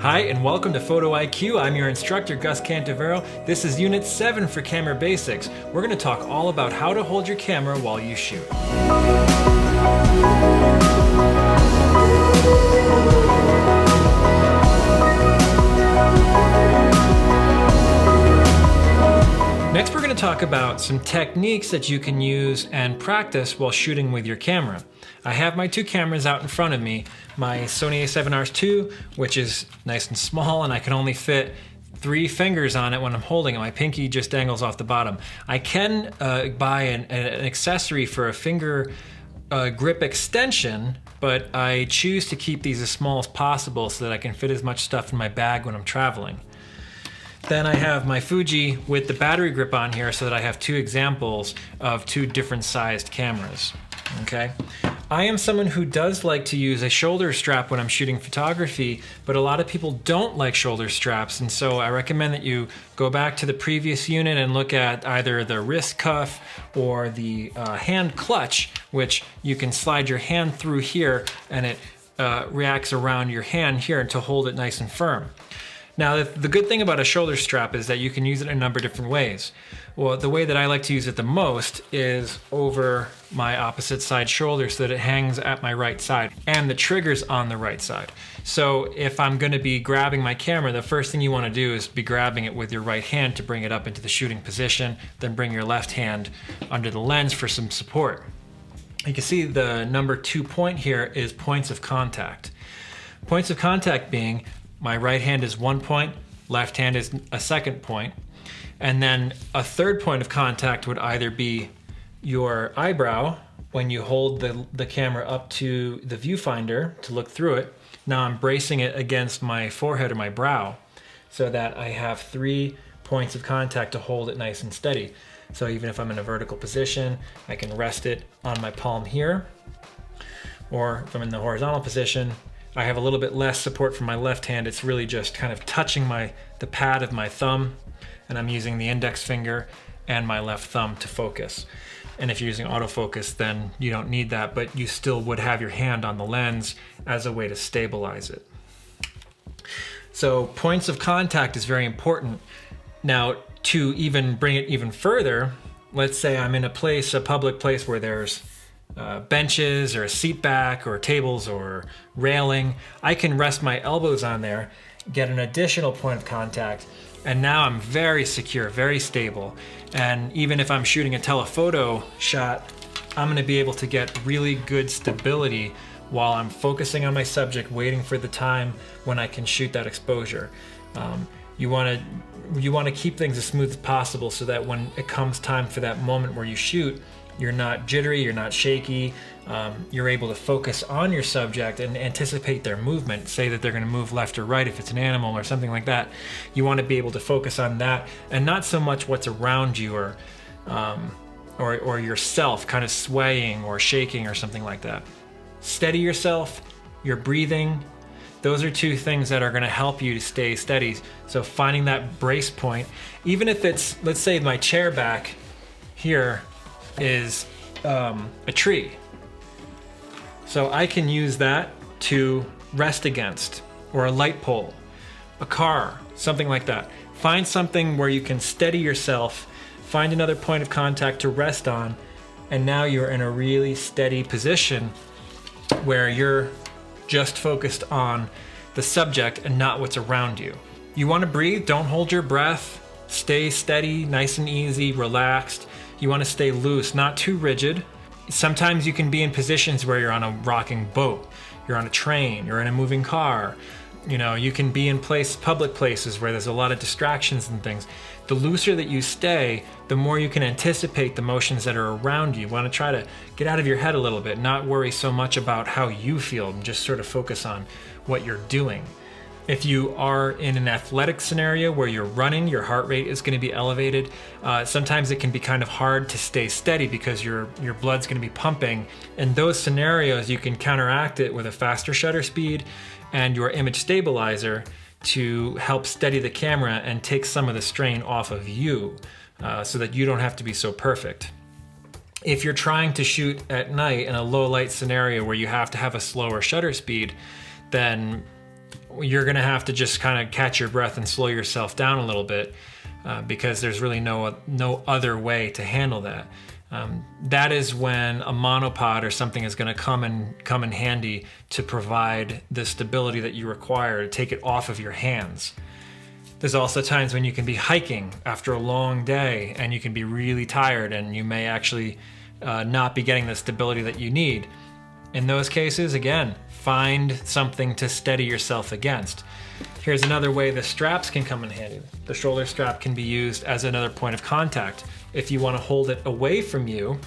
Hi, and welcome to Photo IQ. I'm your instructor, Gus Cantivero. This is Unit 7 for Camera Basics. We're going to talk all about how to hold your camera while you shoot. Next, we're going to talk about some techniques that you can use and practice while shooting with your camera. I have my two cameras out in front of me, my Sony a7R II, which is nice and small, and I can only fit 3 fingers on it when I'm holding it. My pinky just dangles off the bottom. I can buy an accessory for a finger grip extension, but I choose to keep these as small as possible so that I can fit as much stuff in my bag when I'm traveling. Then I have my Fuji with the battery grip on here so that I have 2 examples of 2 different sized cameras. Okay. I am someone who does like to use a shoulder strap when I'm shooting photography, but a lot of people don't like shoulder straps, and so I recommend that you go back to the previous unit and look at either the wrist cuff or the hand clutch, which you can slide your hand through here and it reacts around your hand here to hold it nice and firm. Now, the good thing about a shoulder strap is that you can use it in a number of different ways. Well, the way that I like to use it the most is over my opposite side shoulder so that it hangs at my right side and the trigger's on the right side. So if I'm going to be grabbing my camera, the first thing you want to do is be grabbing it with your right hand to bring it up into the shooting position, then bring your left hand under the lens for some support. You can see the number 2 point here is points of contact. Points of contact being my right hand is 1 point, left hand is a 2nd point, and then a 3rd point of contact would either be your eyebrow when you hold the camera up to the viewfinder to look through it. Now I'm bracing it against my forehead or my brow so that I have 3 points of contact to hold it nice and steady. So even if I'm in a vertical position, I can rest it on my palm here, or if I'm in the horizontal position, I have a little bit less support from my left hand. It's really just kind of touching the pad of my thumb, and I'm using the index finger and my left thumb to focus. And if you're using autofocus, then you don't need that, but you still would have your hand on the lens as a way to stabilize it. So points of contact is very important. Now, to even bring it even further, let's say I'm in a public place where there's benches or a seat back or tables or railing. I can rest my elbows on there, get an additional point of contact, and now I'm very secure, very stable. And even if I'm shooting a telephoto shot, I'm going to be able to get really good stability while I'm focusing on my subject, waiting for the time when I can shoot that exposure. You want to keep things as smooth as possible so that when it comes time for that moment where you shoot, you're not jittery, you're not shaky, you're able to focus on your subject and anticipate their movement. Say that they're going to move left or right if it's an animal or something like that. You want to be able to focus on that and not so much what's around you or yourself kind of swaying or shaking or something like that. Steady yourself, your breathing. Those are 2 things that are going to help you to stay steady. So finding that brace point, even if it's, let's say my chair back here is a tree. So I can use that to rest against, or a light pole, a car, something like that. Find something where you can steady yourself, find another point of contact to rest on, and now you're in a really steady position where you're just focused on the subject and not what's around you. You want to breathe, don't hold your breath, stay steady, nice and easy, relaxed. You want to stay loose, not too rigid. Sometimes you can be in positions where you're on a rocking boat, you're on a train, you're in a moving car. You know, you can be in public places where there's a lot of distractions and things. The looser that you stay, the more you can anticipate the motions that are around you. You want to try to get out of your head a little bit, not worry so much about how you feel, and just sort of focus on what you're doing. If you are in an athletic scenario where you're running, your heart rate is going to be elevated. Sometimes it can be kind of hard to stay steady because your blood's going to be pumping. In those scenarios, you can counteract it with a faster shutter speed and your image stabilizer to help steady the camera and take some of the strain off of you so that you don't have to be so perfect. If you're trying to shoot at night in a low light scenario where you have to have a slower shutter speed, then you're gonna have to just kind of catch your breath and slow yourself down a little bit because there's really no other way to handle that. That is when a monopod or something is going to come in handy to provide the stability that you require to take it off of your hands. There's also times when you can be hiking after a long day and you can be really tired and you may actually not be getting the stability that you need. In those cases, again, find something to steady yourself against. Here's another way the straps can come in handy. The shoulder strap can be used as another point of contact if you want to hold it away from you.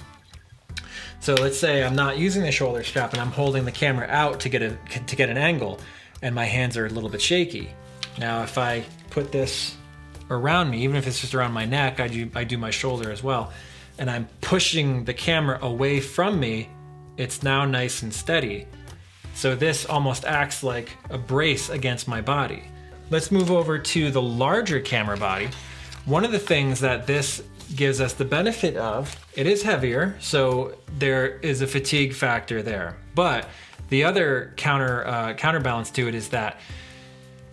So let's say I'm not using the shoulder strap and I'm holding the camera out to get an angle and my hands are a little bit shaky. Now if I put this around me, even if it's just around my neck, I do my shoulder as well, and I'm pushing the camera away from me, it's now nice and steady. So this almost acts like a brace against my body. Let's move over to the larger camera body. One of the things that this gives us the benefit of, it is heavier, so there is a fatigue factor there. But the other counterbalance to it is that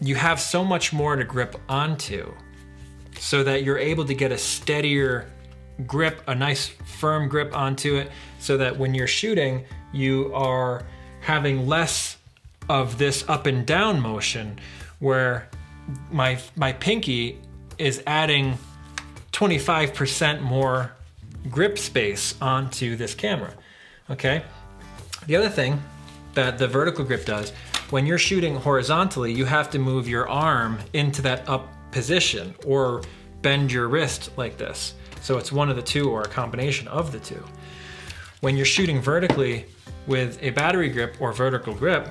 you have so much more to grip onto so that you're able to get a steadier grip, a nice firm grip onto it, so that when you're shooting, you are having less of this up and down motion where my pinky is adding 25% more grip space onto this camera, okay? The other thing that the vertical grip does, when you're shooting horizontally, you have to move your arm into that up position or bend your wrist like this. So it's one of the two or a combination of the two. When you're shooting vertically with a battery grip or vertical grip,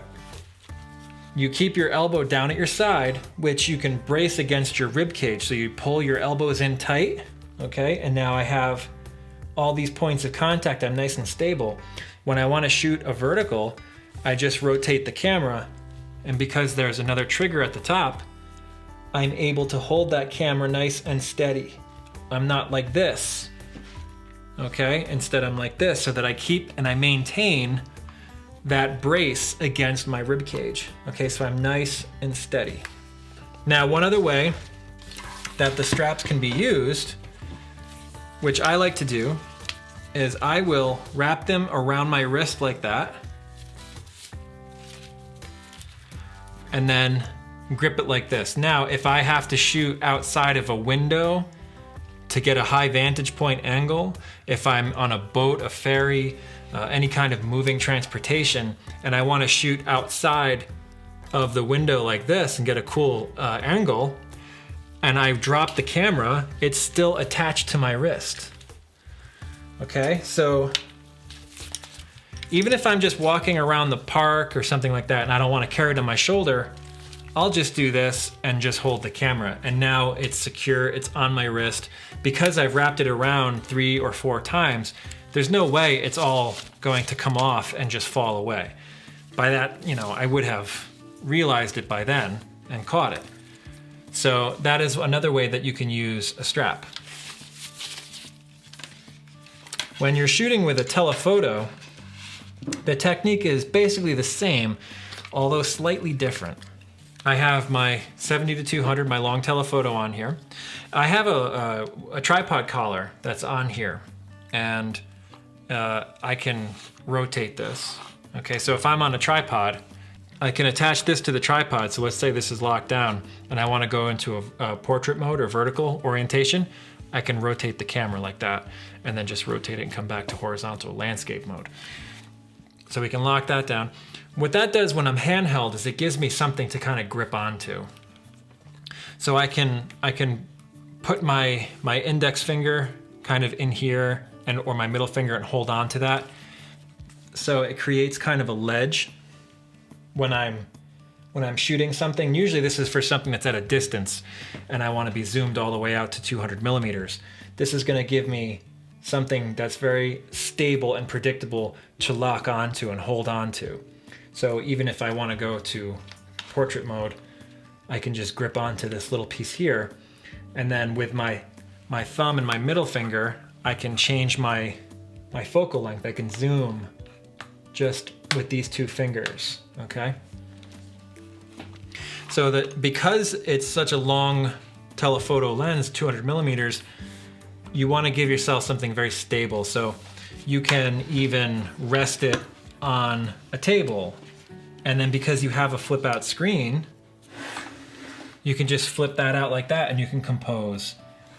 you keep your elbow down at your side, which you can brace against your rib cage. So you pull your elbows in tight, okay? And now I have all these points of contact. I'm nice and stable. When I want to shoot a vertical, I just rotate the camera, and because there's another trigger at the top, I'm able to hold that camera nice and steady. I'm not like this, okay? Instead I'm like this, so that I keep and I maintain that brace against my rib cage. Okay, so I'm nice and steady. Now, one other way that the straps can be used, which I like to do, is I will wrap them around my wrist like that, and then grip it like this. Now, if I have to shoot outside of a window to get a high vantage point angle, if I'm on a boat, a ferry, any kind of moving transportation, and I want to shoot outside of the window like this and get a cool angle, and I drop the camera, it's still attached to my wrist. Okay, so even if I'm just walking around the park or something like that and I don't want to carry it on my shoulder, I'll just do this and just hold the camera, and now it's secure, it's on my wrist. Because I've wrapped it around 3 or 4 times, there's no way it's all going to come off and just fall away. By that, I would have realized it by then and caught it. So that is another way that you can use a strap. When you're shooting with a telephoto, the technique is basically the same, although slightly different. I have my 70-200, my long telephoto on here. I have a tripod collar that's on here, and I can rotate this. Okay, so if I'm on a tripod, I can attach this to the tripod. So let's say this is locked down and I want to go into a portrait mode or vertical orientation. I can rotate the camera like that and then just rotate it and come back to horizontal landscape mode. So we can lock that down. What that does when I'm handheld is it gives me something to kind of grip onto. So I can put my index finger kind of in here or my middle finger and hold on to that. So it creates kind of a ledge when I'm shooting something. Usually this is for something that's at a distance and I want to be zoomed all the way out to 200 millimeters. This is going to give me something that's very stable and predictable to lock onto and hold on to. So even if I want to go to portrait mode, I can just grip onto this little piece here, and then with my thumb and my middle finger, I can change my focal length. I can zoom just with these 2 fingers, okay? So that because it's such a long telephoto lens, 200 millimeters, you want to give yourself something very stable. So you can even rest it on a table. And then because you have a flip out screen, you can just flip that out like that and you can compose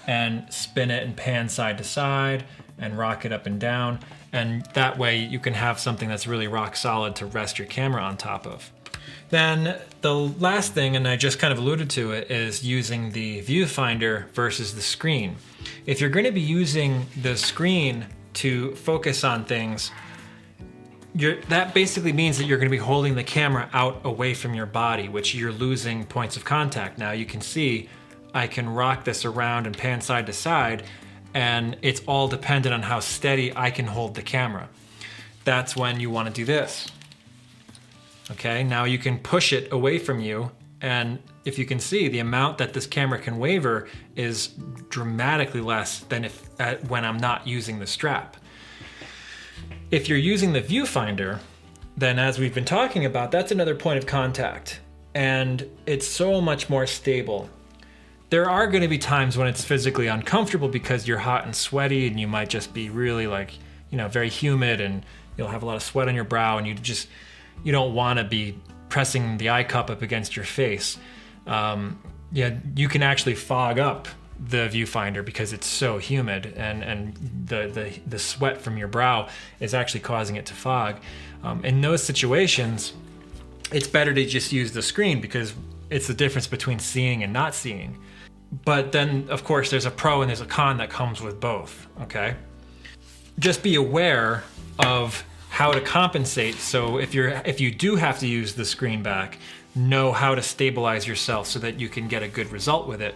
and spin it and pan side to side and rock it up and down. And that way you can have something that's really rock solid to rest your camera on top of. Then the last thing, and I just kind of alluded to it, is using the viewfinder versus the screen. If you're going to be using the screen to focus on things, that basically means that you're going to be holding the camera out away from your body, which you're losing points of contact. Now you can see I can rock this around and pan side to side, and it's all dependent on how steady I can hold the camera. That's when you want to do this. Okay, now you can push it away from you, and if you can see, the amount that this camera can waver is dramatically less than when I'm not using the strap. If you're using the viewfinder, then as we've been talking about, that's another point of contact, and it's so much more stable. There are going to be times when it's physically uncomfortable because you're hot and sweaty, and you might just be really very humid, and you'll have a lot of sweat on your brow, and you don't want to be pressing the eye cup up against your face. You can actually fog up the viewfinder because it's so humid, and the sweat from your brow is actually causing it to fog. In those situations, it's better to just use the screen because it's the difference between seeing and not seeing. But then, of course, there's a pro and there's a con that comes with both, okay? Just be aware of how to compensate. So if you do have to use the screen back, know how to stabilize yourself so that you can get a good result with it.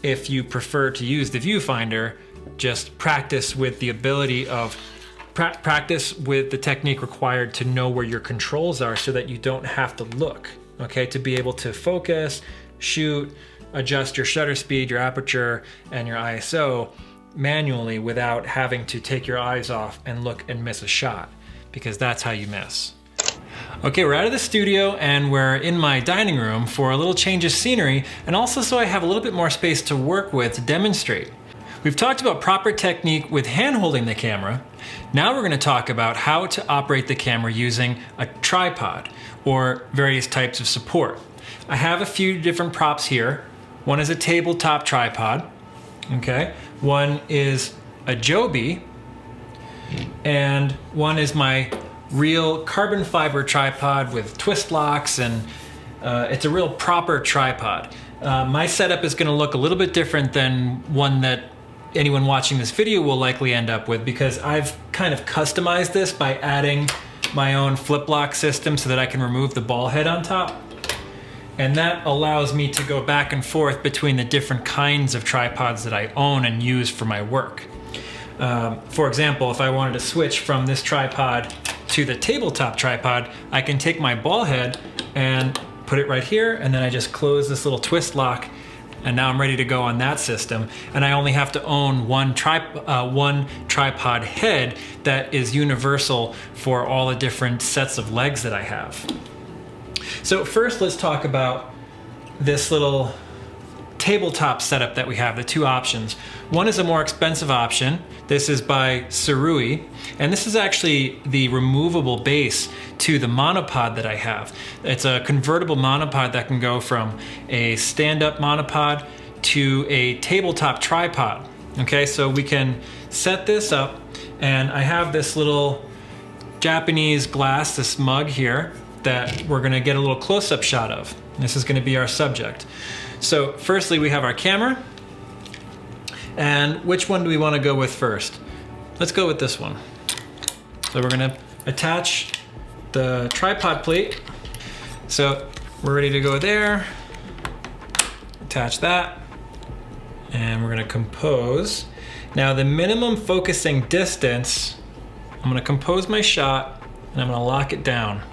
If you prefer to use the viewfinder, just practice with the ability of practice with the technique required to know where your controls are so that you don't have to look, okay? To be able to focus, shoot, adjust your shutter speed, your aperture, and your ISO manually without having to take your eyes off and look and miss a shot, because that's how you miss. Okay, we're out of the studio and we're in my dining room for a little change of scenery, and also so I have a little bit more space to work with to demonstrate. We've talked about proper technique with hand holding the camera. Now we're going to talk about how to operate the camera using a tripod or various types of support. I have a few different props here. One is a tabletop tripod, okay? One is a Joby, and one is my real carbon fiber tripod with twist locks, and it's a real proper tripod. My setup is going to look a little bit different than one that anyone watching this video will likely end up with, because I've kind of customized this by adding my own flip lock system so that I can remove the ball head on top. And that allows me to go back and forth between the different kinds of tripods that I own and use for my work. For example, if I wanted to switch from this tripod to the tabletop tripod, I can take my ball head and put it right here, and then I just close this little twist lock, and now I'm ready to go on that system. And I only have to own one tripod head that is universal for all the different sets of legs that I have. So first, let's talk about this little tabletop setup that we have, the two options. One is a more expensive option. This is by Surui, and this is actually the removable base to the monopod that I have. It's a convertible monopod that can go from a stand-up monopod to a tabletop tripod. Okay, so we can set this up, and I have this little Japanese glass, this mug here, that we're gonna get a little close-up shot of. This is gonna be our subject. So firstly, we have our camera, and which one do we wanna go with first? Let's go with this one. So we're gonna attach the tripod plate. So we're ready to go there, attach that, and we're gonna compose. Now the minimum focusing distance, I'm gonna compose my shot, and I'm gonna lock it down.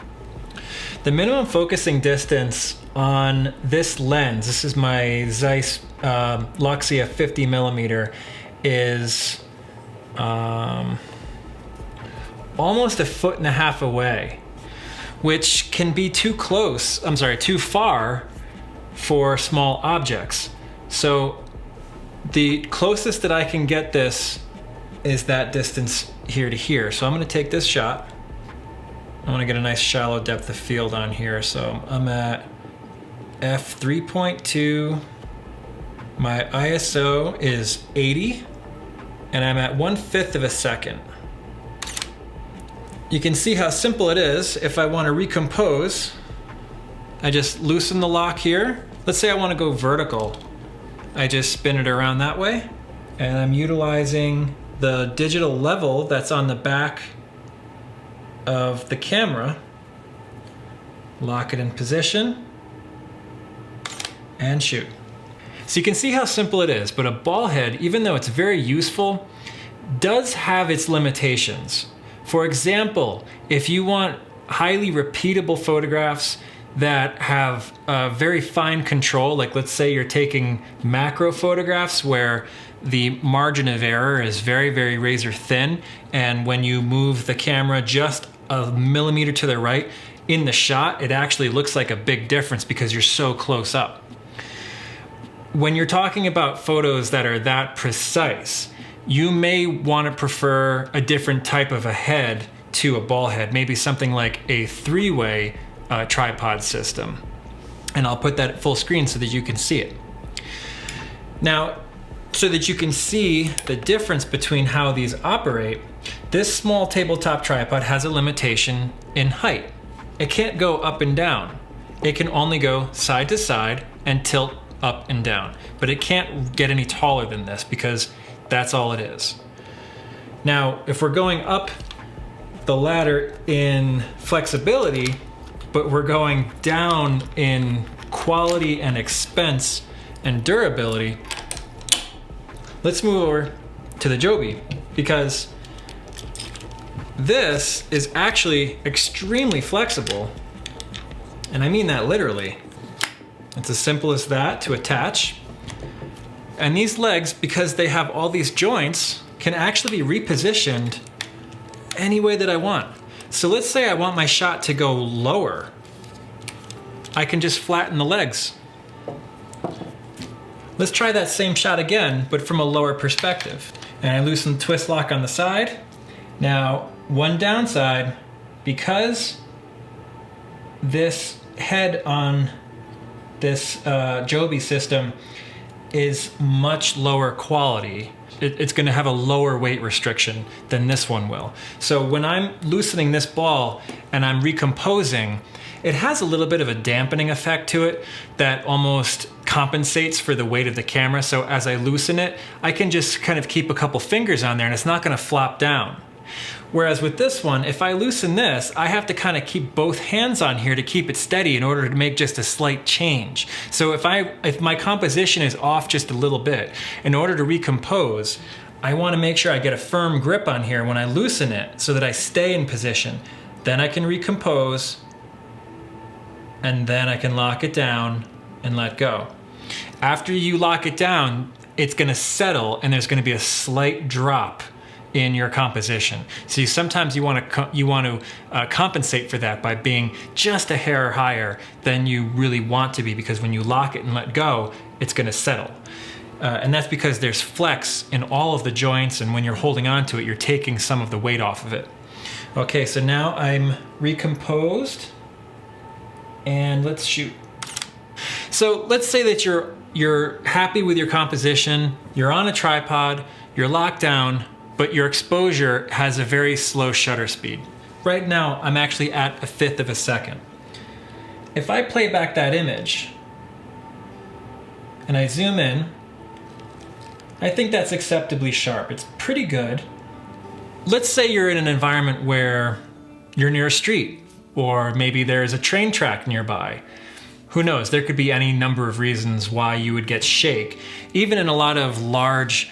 The minimum focusing distance on this lens, this is my Zeiss Luxia 50 millimeter, is almost 1.5 feet away, which can be too far for small objects. So the closest that I can get this is that distance here to here. So I'm gonna take this shot. I wanna get a nice shallow depth of field on here. So I'm at f3.2. My ISO is 80, and I'm at 1/5 of a second. You can see how simple it is. If I want to recompose, I just loosen the lock here. Let's say I want to go vertical. I just spin it around that way, and I'm utilizing the digital level that's on the back of the camera. Lock it in position and shoot. So you can see how simple it is, but a ball head, even though it's very useful, does have its limitations. For example, if you want highly repeatable photographs that have very fine control, like let's say you're taking macro photographs where the margin of error is very, very razor thin, and when you move the camera just a millimeter to the right in the shot, it actually looks like a big difference because you're so close up. When you're talking about photos that are that precise, you may want to prefer a different type of a head to a ball head, maybe something like a three-way tripod system. And I'll put that at full screen so that you can see it. Now, so that you can see the difference between how these operate, this small tabletop tripod has a limitation in height. It can't go up and down. It can only go side to side and tilt up and down, but it can't get any taller than this because that's all it is. Now, if we're going up the ladder in flexibility, but we're going down in quality and expense and durability, let's move over to the Joby, because this is actually extremely flexible, and I mean that literally. It's as simple as that to attach. And these legs, because they have all these joints, can actually be repositioned any way that I want. So let's say I want my shot to go lower. I can just flatten the legs. Let's try that same shot again, but from a lower perspective. And I loosen the twist lock on the side. Now, one downside, because this head on this Joby system is much lower quality, it's going to have a lower weight restriction than this one will. So when I'm loosening this ball and I'm recomposing, it has a little bit of a dampening effect to it that almost compensates for the weight of the camera. So as I loosen it, I can just kind of keep a couple fingers on there and it's not going to flop down. Whereas with this one, if I loosen this, I have to kind of keep both hands on here to keep it steady in order to make just a slight change. So if my composition is off just a little bit, in order to recompose, I want to make sure I get a firm grip on here when I loosen it so that I stay in position. Then I can recompose, and then I can lock it down and let go. After you lock it down, it's going to settle and there's going to be a slight drop in your composition. So sometimes you want to compensate for that by being just a hair higher than you really want to be, because when you lock it and let go, it's going to settle. And that's because there's flex in all of the joints, and when you're holding on to it, you're taking some of the weight off of it. Okay, so now I'm recomposed, and let's shoot. So let's say that you're happy with your composition, you're on a tripod, you're locked down, but your exposure has a very slow shutter speed. Right now, I'm actually at 1/5 of a second. If I play back that image and I zoom in, I think that's acceptably sharp. It's pretty good. Let's say you're in an environment where you're near a street, or maybe there's a train track nearby. Who knows? There could be any number of reasons why you would get shake. Even in a lot of large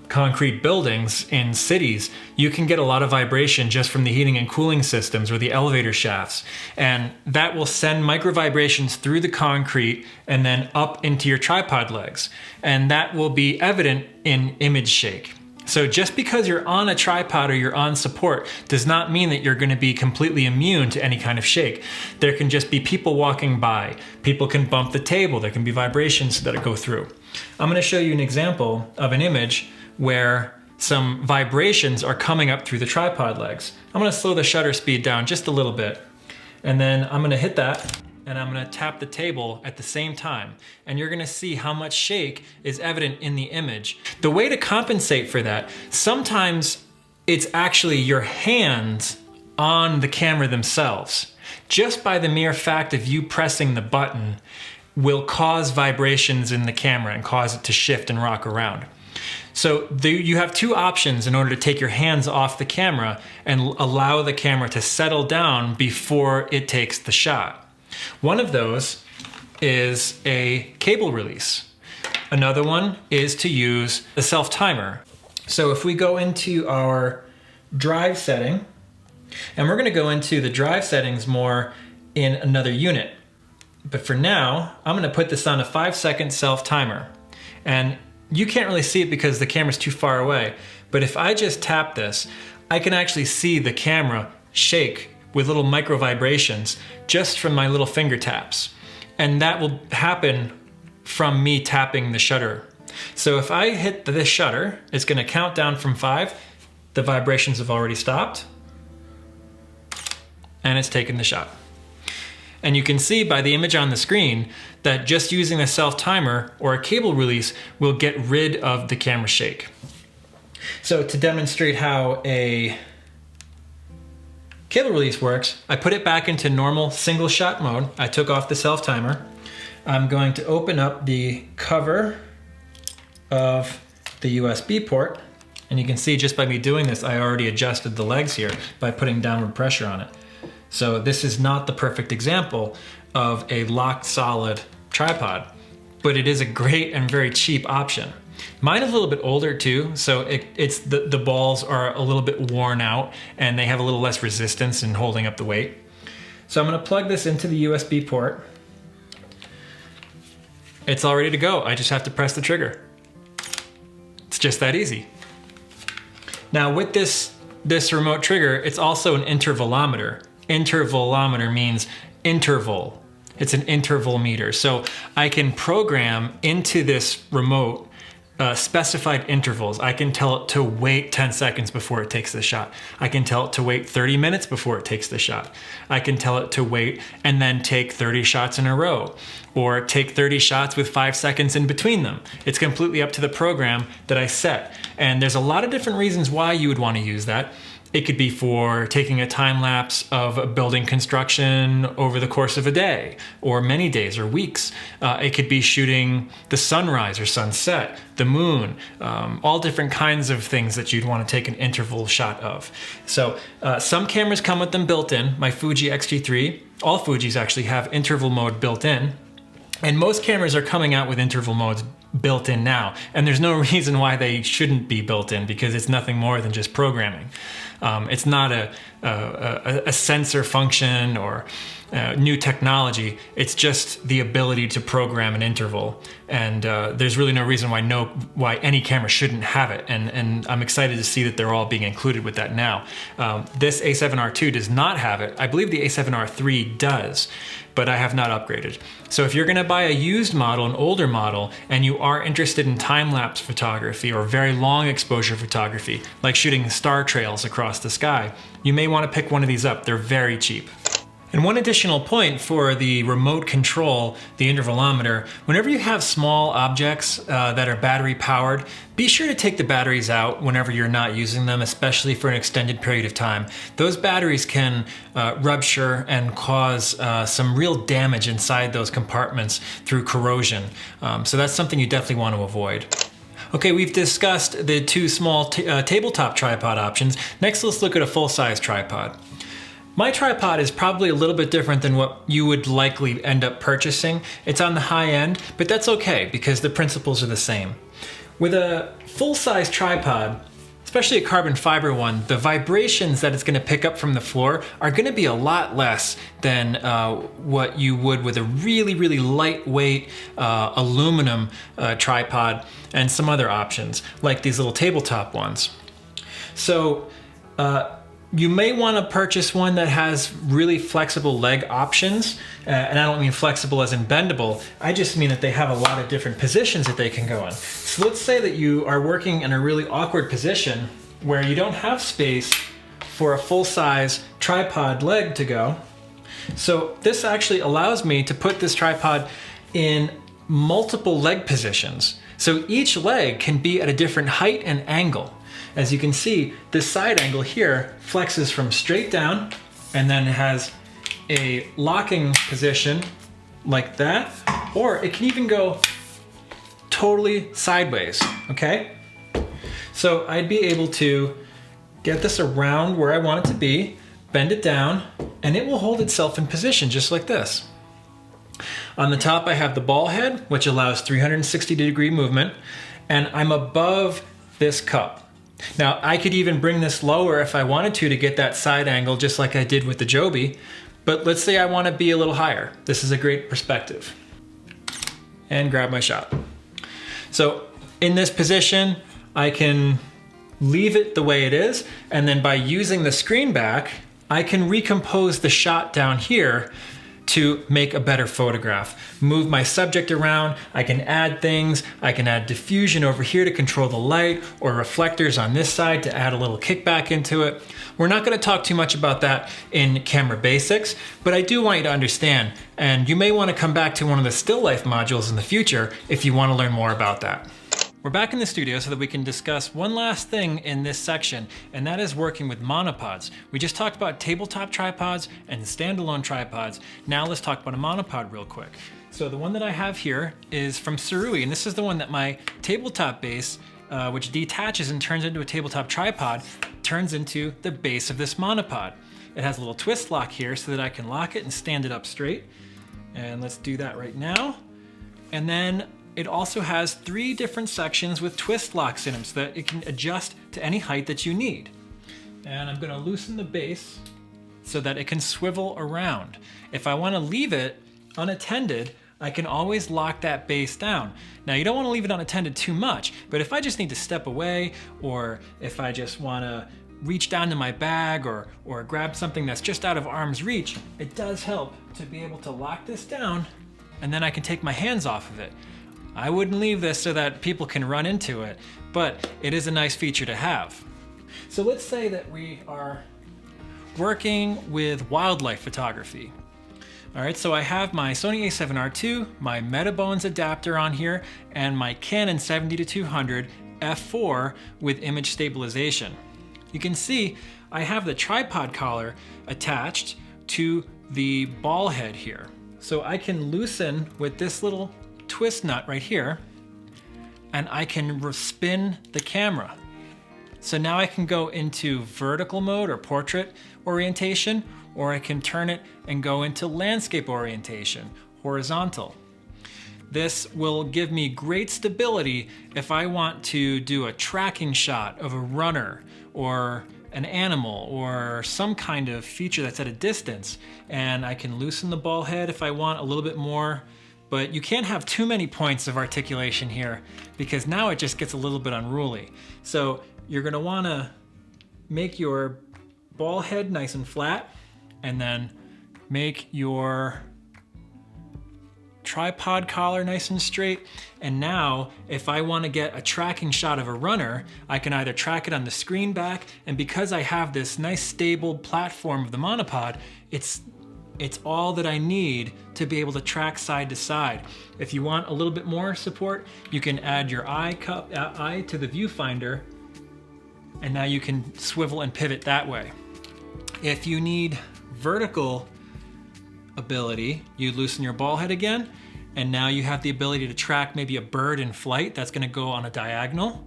concrete buildings in cities, you can get a lot of vibration just from the heating and cooling systems or the elevator shafts. And that will send micro vibrations through the concrete and then up into your tripod legs. And that will be evident in image shake. So just because you're on a tripod or you're on support does not mean that you're going to be completely immune to any kind of shake. There can just be people walking by. People can bump the table. There can be vibrations that go through. I'm going to show you an example of an image where some vibrations are coming up through the tripod legs. I'm going to slow the shutter speed down just a little bit, and then I'm going to hit that, and I'm going to tap the table at the same time. And you're going to see how much shake is evident in the image. The way to compensate for that, sometimes it's actually your hands on the camera themselves. Just by the mere fact of you pressing the button will cause vibrations in the camera and cause it to shift and rock around. So you have two options in order to take your hands off the camera and allow the camera to settle down before it takes the shot. One of those is a cable release. Another one is to use a self-timer. So if we go into our drive setting, and we're going to go into the drive settings more in another unit. But for now, I'm going to put this on a 5-second self-timer. And you can't really see it because the camera's too far away. But if I just tap this, I can actually see the camera shake with little micro vibrations just from my little finger taps. And that will happen from me tapping the shutter. So if I hit this shutter, it's going to count down from 5. The vibrations have already stopped. And it's taken the shot. And you can see by the image on the screen that just using a self-timer or a cable release will get rid of the camera shake. So to demonstrate how a cable release works, I put it back into normal single shot mode. I took off the self-timer. I'm going to open up the cover of the USB port. And you can see just by me doing this, I already adjusted the legs here by putting downward pressure on it. So this is not the perfect example of a locked solid tripod, but it is a great and very cheap option. Mine is a little bit older too, so the balls are a little bit worn out and they have a little less resistance in holding up the weight. So I'm going to plug this into the USB port. It's all ready to go. I just have to press the trigger. It's just that easy. Now with this remote trigger, it's also an intervalometer. Intervalometer means interval. It's an intervalometer. So I can program into this remote specified intervals. I can tell it to wait 10 seconds before it takes the shot. I can tell it to wait 30 minutes before it takes the shot. I can tell it to wait and then take 30 shots in a row, or take 30 shots with 5 seconds in between them. It's completely up to the program that I set. And there's a lot of different reasons why you would want to use that. It could be for taking a time lapse of a building construction over the course of a day, or many days or weeks. It could be shooting the sunrise or sunset, the moon, all different kinds of things that you'd want to take an interval shot of. So some cameras come with them built in. My Fuji X-T3, all Fujis actually have interval mode built in. And most cameras are coming out with interval modes built in now. And there's no reason why they shouldn't be built in, because it's nothing more than just programming. It's not a sensor function or new technology. It's just the ability to program an interval. And there's really no reason why any camera shouldn't have it. And I'm excited to see that they're all being included with that now. This A7R2 does not have it. I believe the A7R3 does, but I have not upgraded. So if you're gonna buy a used model, an older model, and you are interested in time-lapse photography or very long exposure photography, like shooting star trails across the sky, you may wanna pick one of these up. They're very cheap. And one additional point for the remote control, the intervalometer, whenever you have small objects that are battery powered, be sure to take the batteries out whenever you're not using them, especially for an extended period of time. Those batteries can rupture and cause some real damage inside those compartments through corrosion. So that's something you definitely want to avoid. Okay, we've discussed the two small tabletop tripod options. Next, let's look at a full-size tripod. My tripod is probably a little bit different than what you would likely end up purchasing. It's on the high end, but that's okay because the principles are the same. With a full-size tripod, especially a carbon fiber one, the vibrations that it's going to pick up from the floor are going to be a lot less than what you would with a really lightweight aluminum tripod and some other options like these little tabletop ones. So you may want to purchase one that has really flexible leg options, and I don't mean flexible as in bendable, I just mean that they have a lot of different positions that they can go in. So let's say that you are working in a really awkward position where you don't have space for a full-size tripod leg to go. So this actually allows me to put this tripod in multiple leg positions. So each leg can be at a different height and angle. As you can see, this side angle here flexes from straight down and then it has a locking position like that, or it can even go totally sideways, okay? So I'd be able to get this around where I want it to be, bend it down, and it will hold itself in position just like this. On the top I have the ball head, which allows 360-degree movement, and I'm above this cup. Now I could even bring this lower if I wanted to get that side angle just like I did with the Joby, but let's say I want to be a little higher. This is a great perspective. And grab my shot. So in this position, I can leave it the way it is, and then by using the screen back, I can recompose the shot down here to make a better photograph. Move my subject around, I can add things, I can add diffusion over here to control the light, or reflectors on this side to add a little kickback into it. We're not gonna talk too much about that in Camera Basics, but I do want you to understand, and you may wanna come back to one of the still life modules in the future if you wanna learn more about that. We're back in the studio so that we can discuss one last thing in this section, and that is working with monopods. We just talked about tabletop tripods and standalone tripods. Now let's talk about a monopod real quick. So the one that I have here is from Surui, and this is the one that my tabletop base, which detaches and turns into a tabletop tripod, turns into the base of this monopod. It has a little twist lock here so that I can lock it and stand it up straight. And let's do that right now. And then it also has 3 different sections with twist locks in them so that it can adjust to any height that you need. And I'm gonna loosen the base so that it can swivel around. If I wanna leave it unattended, I can always lock that base down. Now you don't wanna leave it unattended too much, but if I just need to step away, or if I just wanna reach down to my bag or grab something that's just out of arm's reach, it does help to be able to lock this down, and then I can take my hands off of it. I wouldn't leave this so that people can run into it, but it is a nice feature to have. So let's say that we are working with wildlife photography. All right, so I have my Sony a7R II, my Metabones adapter on here, and my Canon 70-200 f4 with image stabilization. You can see I have the tripod collar attached to the ball head here. So I can loosen with this little twist nut right here, and I can spin the camera. So now I can go into vertical mode or portrait orientation, or I can turn it and go into landscape orientation, horizontal. This will give me great stability if I want to do a tracking shot of a runner or an animal or some kind of feature that's at a distance. And I can loosen the ball head if I want a little bit more, but you can't have too many points of articulation here because now it just gets a little bit unruly. So you're gonna wanna make your ball head nice and flat, and then make your tripod collar nice and straight. And now if I want to get a tracking shot of a runner, I can either track it on the screen back, and because I have this nice stable platform of the monopod, it's all that I need to be able to track side to side. If you want a little bit more support, you can add your eye to the viewfinder, and now you can swivel and pivot that way. If you need vertical ability, you loosen your ball head again, and now you have the ability to track maybe a bird in flight that's gonna go on a diagonal.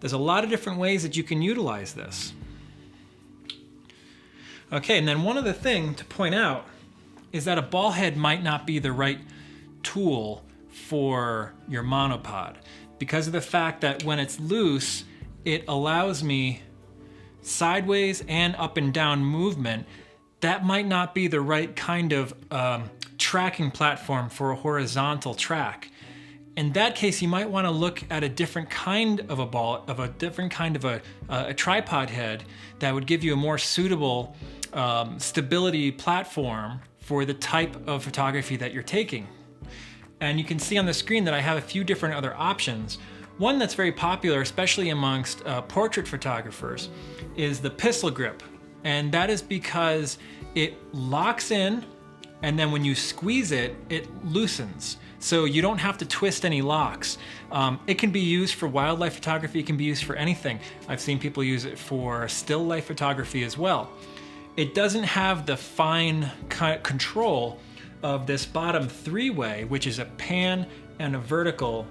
There's a lot of different ways that you can utilize this. Okay, and then one other thing to point out is that a ball head might not be the right tool for your monopod because of the fact that when it's loose, it allows me sideways and up and down movement. That might not be the right kind of tracking platform for a horizontal track. In that case, you might want to look at a different kind of a tripod head that would give you a more suitable stability platform for the type of photography that you're taking. And you can see on the screen that I have a few different other options. One that's very popular, especially amongst portrait photographers, is the pistol grip. And that is because it locks in, and then when you squeeze it, it loosens. So you don't have to twist any locks. It can be used for wildlife photography, it can be used for anything. I've seen people use it for still life photography as well. It doesn't have the fine control of this bottom three-way, which is a pan and a vertical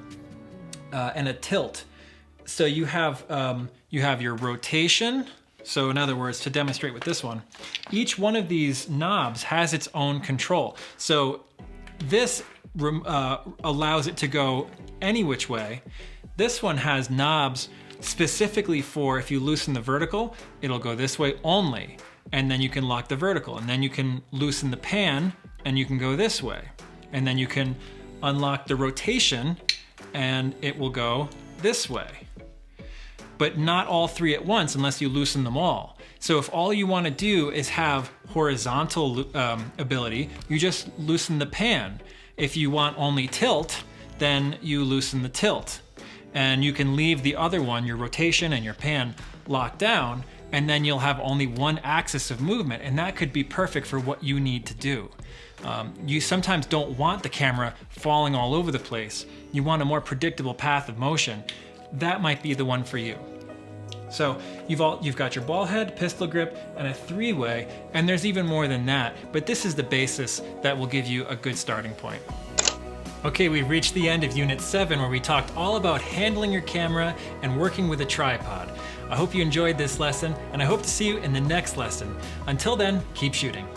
and a tilt. So you have your rotation. So in other words, to demonstrate with this one, each one of these knobs has its own control. So this allows it to go any which way. This one has knobs specifically for if you loosen the vertical, it'll go this way only. And then you can lock the vertical, and then you can loosen the pan and you can go this way. And then you can unlock the rotation and it will go this way. But not all three at once unless you loosen them all. So if all you want to do is have horizontal ability, you just loosen the pan. If you want only tilt, then you loosen the tilt. And you can leave the other one, your rotation and your pan, locked down, and then you'll have only one axis of movement, and that could be perfect for what you need to do. You sometimes don't want the camera falling all over the place. You want a more predictable path of motion. That might be the one for you. So you've got your ball head, pistol grip, and a three-way, and there's even more than that, but this is the basis that will give you a good starting point. Okay, we've reached the end of Unit 7, where we talked all about handling your camera and working with a tripod. I hope you enjoyed this lesson, and I hope to see you in the next lesson. Until then, keep shooting.